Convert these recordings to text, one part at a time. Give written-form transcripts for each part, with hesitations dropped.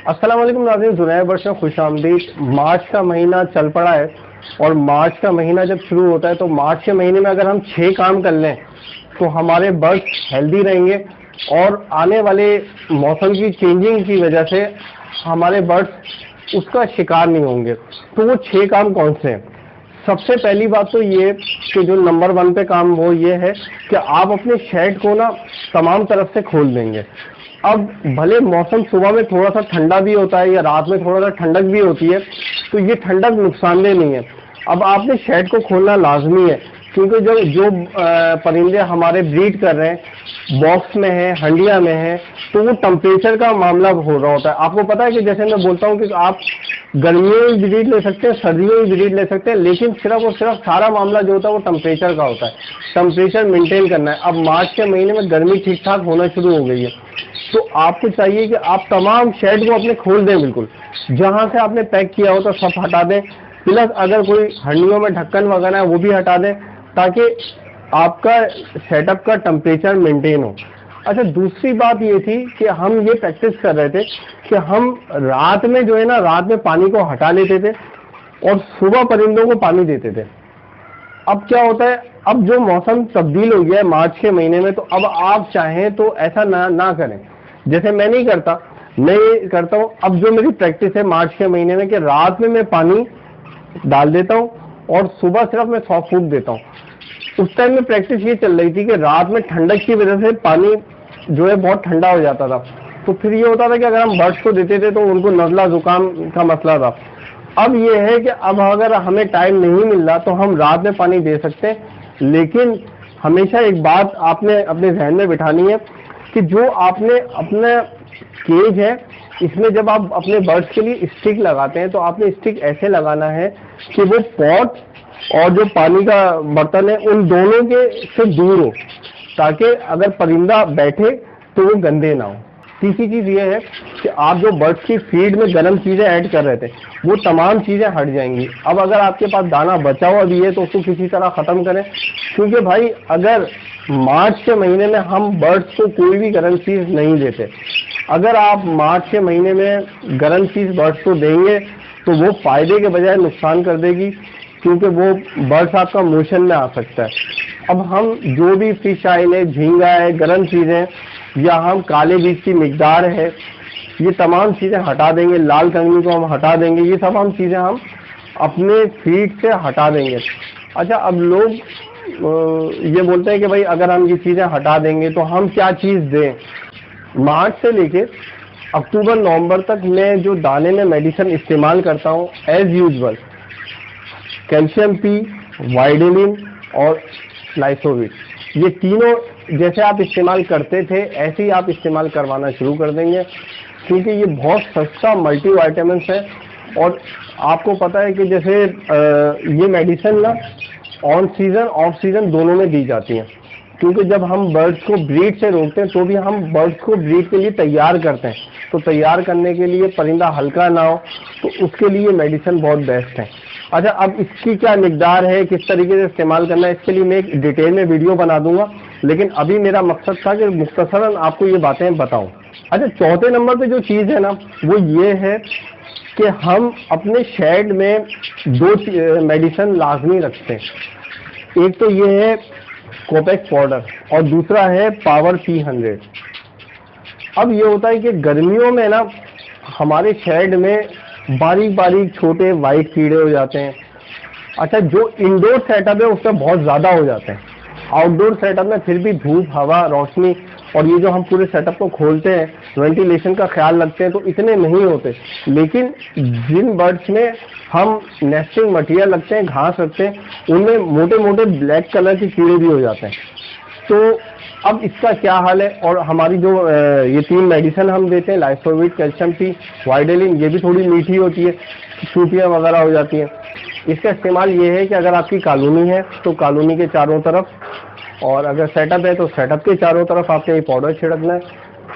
अस्सलाम वालेकुम नाज़रीन, नए वर्ष में खुशामदीद। मार्च का महीना चल पड़ा है और मार्च का महीना जब शुरू होता है तो मार्च के महीने में अगर हम 6 काम कर लें तो हमारे बर्ड्स हेल्दी रहेंगे और आने वाले मौसम की चेंजिंग की वजह से हमारे बर्ड्स उसका शिकार नहीं होंगे। तो वो 6 काम कौन से हैं? सबसे पहली बात तो ये कि जो नंबर 1 पे काम वो ये है कि आप अपने शेड को ना तमाम तरफ से खोल देंगे। अब भले मौसम सुबह में थोड़ा सा ठंडा भी होता है या रात में थोड़ा सा ठंडक भी होती है, तो ये ठंडक नुकसानदेह नहीं है। अब आपने शेड को खोलना लाजमी है, क्योंकि जो परिंदे हमारे ब्रीड कर रहे हैं बॉक्स में है, हंडिया में है, तो वो टेम्परेचर का मामला हो रहा होता है। आपको पता है कि जैसे मैं बोलता हूँ कि आप गर्मियों में ब्रीड ले सकते हैं, सर्दियों में ब्रीड ले सकते हैं, लेकिन सिर्फ और सिर्फ सारा मामला जो होता है वो टेम्परेचर का होता है। टेम्परेचर मेंटेन करना है। अब मार्च के महीने में गर्मी ठीक ठाक होना शुरू हो गई है, तो आपको चाहिए कि आप तमाम शेड को अपने खोल दें, बिल्कुल जहां से आपने पैक किया हो तो सब हटा दें। प्लस अगर कोई हंडियों में ढक्कन वगैरह है वो भी हटा दें, ताकि आपका सेटअप का टेम्परेचर मेंटेन हो। अच्छा, दूसरी बात ये थी कि हम ये प्रैक्टिस कर रहे थे कि हम रात में जो है ना, रात में पानी को हटा लेते थे और सुबह परिंदों को पानी देते थे। अब क्या होता है, अब जो मौसम तब्दील हो गया है मार्च के महीने में, तो अब आप चाहें तो ऐसा ना करें। जैसे मैं नहीं करता, मैं ये करता हूँ, अब जो मेरी प्रैक्टिस है मार्च के महीने में कि रात में मैं पानी डाल देता हूँ और सुबह सिर्फ मैं सॉफ्ट फूड देता हूँ। उस टाइम में प्रैक्टिस ये चल रही थी कि रात में ठंडक की वजह से पानी जो है बहुत ठंडा हो जाता था, तो फिर ये होता था कि अगर हम बर्ड्स को देते थे तो उनको नज़ला जुकाम का मसला था। अब ये है कि अब अगर हमें टाइम नहीं मिल रहा तो हम रात में पानी दे सकते हैं, लेकिन हमेशा एक बात आपने अपने जहन में बिठानी है कि जो आपने अपना केज है, इसमें जब आप अपने बर्ड्स के लिए स्टिक लगाते हैं तो आपने स्टिक ऐसे लगाना है कि वो पॉट और जो पानी का बर्तन है उन दोनों के से दूर हो, ताकि अगर परिंदा बैठे तो वो गंदे ना हो। तीसरी चीज ये है कि आप जो बर्ड्स की फीड में गर्म चीजें ऐड कर रहे थे वो तमाम चीजें हट जाएंगी। अब अगर आपके पास दाना बचा हुआ भी है तो उसको किसी तरह खत्म करें, क्योंकि भाई अगर मार्च के महीने में हम बर्ड्स को कोई भी गर्म चीज नहीं देते, अगर आप मार्च के महीने में गर्म चीज बर्ड्स को देंगे तो वो फायदे के बजाय नुकसान कर देगी, क्योंकि वो बर्ड्स आपका मोशन में आ सकता है। अब हम जो भी फिश आयल है, झींगा है, गर्म चीजें, या हम काले बीज की मिकदार है, ये तमाम चीजें हटा देंगे। लाल कंगनी को हम हटा देंगे, ये सब हम चीजें हम अपने फीड से हटा देंगे। अच्छा, अब लोग ये बोलते हैं कि भाई अगर हम ये चीजें हटा देंगे तो हम क्या चीज दें। मार्च से लेके अक्टूबर नवंबर तक मैं जो दाने में मेडिसिन इस्तेमाल करता हूँ एज यूजुअल कैल्शियम पी, वाइडेलिन और लाइसोविट, ये तीनों जैसे आप इस्तेमाल करते थे ऐसे ही आप इस्तेमाल करवाना शुरू कर देंगे, क्योंकि ये बहुत सस्ता मल्टी वाइटामिन्स है। और आपको पता है कि जैसे ये मेडिसिन ना ऑन सीजन ऑफ सीजन दोनों में दी जाती हैं, क्योंकि जब हम बर्ड्स को ब्रीड से रोकते हैं तो भी हम बर्ड्स को ब्रीड के लिए तैयार करते हैं, तो तैयार करने के लिए परिंदा हल्का ना हो, तो उसके लिए मेडिसिन बहुत बेस्ट है। अच्छा, अब इसकी क्या मिकदार है, किस तरीके से इस्तेमाल करना है, इसके लिए मैं एक डिटेल में वीडियो बना दूंगा, लेकिन अभी मेरा मकसद था कि मुख्तसरन आपको ये बातें बताऊं। अच्छा, चौथे नंबर पे जो चीज़ है ना वो ये है कि हम अपने शेड में 2 मेडिसिन लाजमी रखते हैं। एक तो ये है कोपेक्स पाउडर और दूसरा है पावर P100। अब ये होता है कि गर्मियों में ना हमारे शेड में बारीक बारीक छोटे वाइट कीड़े हो जाते हैं। अच्छा, जो इंडोर सेटअप है उसमें बहुत ज़्यादा हो जाते हैं। आउटडोर सेटअप में फिर भी धूप, हवा, रोशनी और ये जो हम पूरे सेटअप को खोलते हैं, वेंटिलेशन का ख्याल रखते हैं, तो इतने नहीं होते। लेकिन जिन बर्ड्स में हम नेस्टिंग मटेरियल रखते हैं, घास रखते हैं, उनमें मोटे मोटे ब्लैक कलर के कीड़े भी हो जाते हैं। तो अब इसका क्या हाल है, और हमारी जो ये 3 मेडिसिन हम देते हैं, लाइसोविट, कैल्शियम पी, वाइडेलिन, ये भी थोड़ी मीठी होती है, चूटियाँ वगैरह हो जाती हैं। इसका इस्तेमाल ये है कि अगर आपकी कॉलोनी है तो कॉलोनी के चारों तरफ, और अगर सेटअप है तो सेटअप के चारों तरफ आपने ये पाउडर छिड़कना है।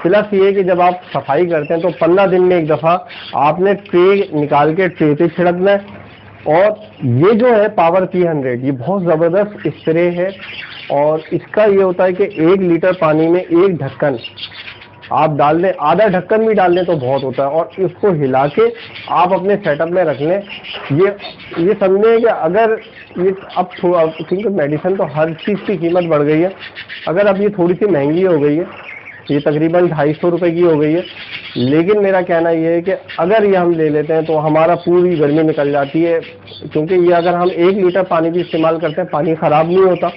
प्लस ये कि जब आप सफाई करते हैं तो 15 दिन में एक दफ़ा आपने ट्रे निकाल के ट्रे पे छिड़कना है। और ये जो है पावर P100 ये बहुत ज़बरदस्त स्प्रे है, और इसका ये होता है कि 1 लीटर पानी में 1 ढक्कन आप डाल दें, आधा ढक्कन भी डाल दें तो बहुत होता है, और इसको हिला के आप अपने सेटअप में रख लें। ये समझें कि अगर ये अब क्योंकि मेडिसिन तो हर चीज़ की कीमत बढ़ गई है, अगर अब ये थोड़ी सी महंगी हो गई है, ये तकरीबन 250 रुपये की हो गई है, लेकिन मेरा कहना ये है कि अगर ये हम ले लेते हैं तो हमारा पूरी गर्मी निकल जाती है। क्योंकि ये अगर हम 1 लीटर पानी भी इस्तेमाल करते हैं, पानी ख़राब नहीं होता,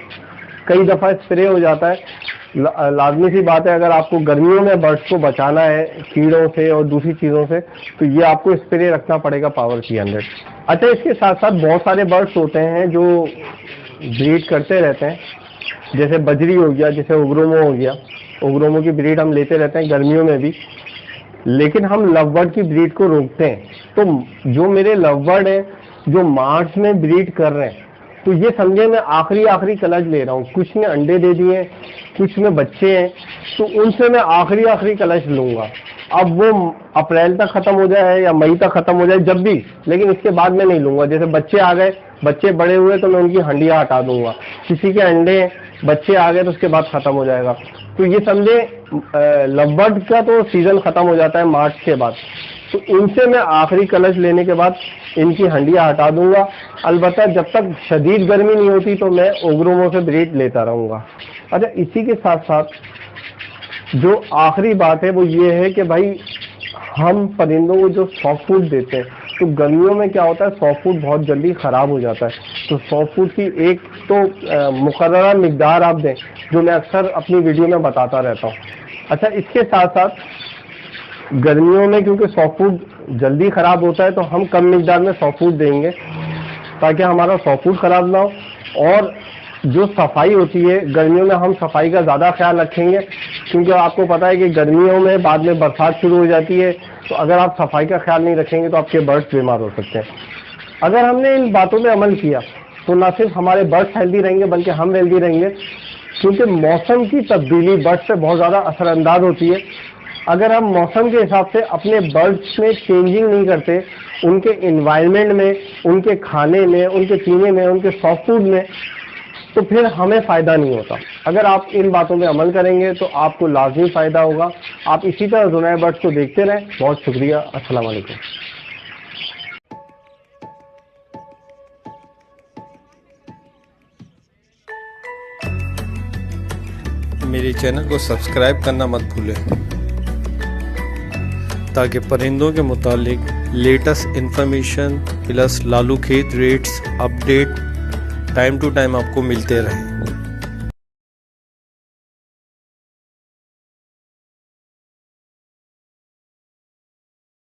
कई दफ़ा स्प्रे हो जाता है। लाजमी सी बात है, अगर आपको गर्मियों में बर्ड्स को बचाना है कीड़ों से और दूसरी चीज़ों से, तो ये आपको स्प्रे रखना पड़ेगा पावर की 100। अच्छा, इसके साथ साथ बहुत सारे बर्ड्स होते हैं जो ब्रीड करते रहते हैं, जैसे बजरी हो गया, जैसे उग्रोमो हो गया। उग्रोमो की ब्रीड हम लेते रहते हैं गर्मियों में भी, लेकिन हम लव बर्ड की ब्रीड को रोकते हैं। तो जो मेरे लव बर्ड हैं जो मार्च में ब्रीड कर रहे हैं, तो ये समझे मैं आखिरी कलच ले रहा हूँ। कुछ ने अंडे दे दिए, कुछ में बच्चे हैं, तो उनसे मैं आखिरी कलच लूँगा। अब वो अप्रैल तक ख़त्म हो जाए या मई तक ख़त्म हो जाए जब भी, लेकिन इसके बाद में नहीं लूँगा। जैसे बच्चे आ गए, बच्चे बड़े हुए तो मैं उनकी हंडियाँ हटा दूँगा। किसी के अंडे बच्चे आ गए तो उसके बाद ख़त्म हो जाएगा। तो ये समझे लव बर्ड का तो सीज़न ख़त्म हो जाता है मार्च के बाद, तो इनसे मैं आखिरी कलच लेने के बाद इनकी हंडियाँ हटा दूंगा। अलबत्ता जब तक शदीद गर्मी नहीं होती तो मैं उग्रोमो से ब्रीड लेता रहूँगा। अच्छा, इसी के साथ साथ जो आखिरी बात है वो ये है कि भाई हम परिंदों को जो सॉफ्ट फूड देते हैं, तो गर्मियों में क्या होता है, सॉफ्ट फूड बहुत जल्दी ख़राब हो जाता है। तो सॉफ्ट फूड की एक तो मुकर्ररा मिकदार आप दें, जो मैं अक्सर अपनी वीडियो में बताता रहता हूँ। अच्छा, इसके साथ साथ गर्मियों में क्योंकि सॉफ्ट फूड जल्दी ख़राब होता है, तो हम कम मिकदार में सॉफ्ट फूड देंगे ताकि हमारा सॉफ्ट फूड ख़राब ना हो। और जो सफाई होती है गर्मियों में, हम सफाई का ज़्यादा ख्याल रखेंगे, क्योंकि आपको पता है कि गर्मियों में बाद में बरसात शुरू हो जाती है, तो अगर आप सफाई का ख्याल नहीं रखेंगे तो आपके बर्ड्स बीमार हो सकते हैं। अगर हमने इन बातों में अमल किया तो ना सिर्फ हमारे बर्ड्स हेल्दी रहेंगे बल्कि हम हेल्दी रहेंगे, क्योंकि मौसम की तब्दीली बर्ड्स से बहुत ज़्यादा असरअंदाज होती है। अगर हम मौसम के हिसाब से अपने बर्ड्स में चेंजिंग नहीं करते, उनके इन्वायरमेंट में, उनके खाने में, उनके पीने में, उनके सॉफ्ट फूड में, तो फिर हमें फ़ायदा नहीं होता। अगर आप इन बातों में अमल करेंगे तो आपको लाजमी फ़ायदा होगा। आप इसी तरह जुनैर बर्ड्स को देखते रहें। बहुत शुक्रिया। अस्सलाम वालेकुम। मेरे चैनल को सब्सक्राइब करना मत भूलें, ताकि परिंदों के मुतालिक लेटेस्ट इन्फॉर्मेशन प्लस लालू खेत rates update time to time आपको मिलते रहें।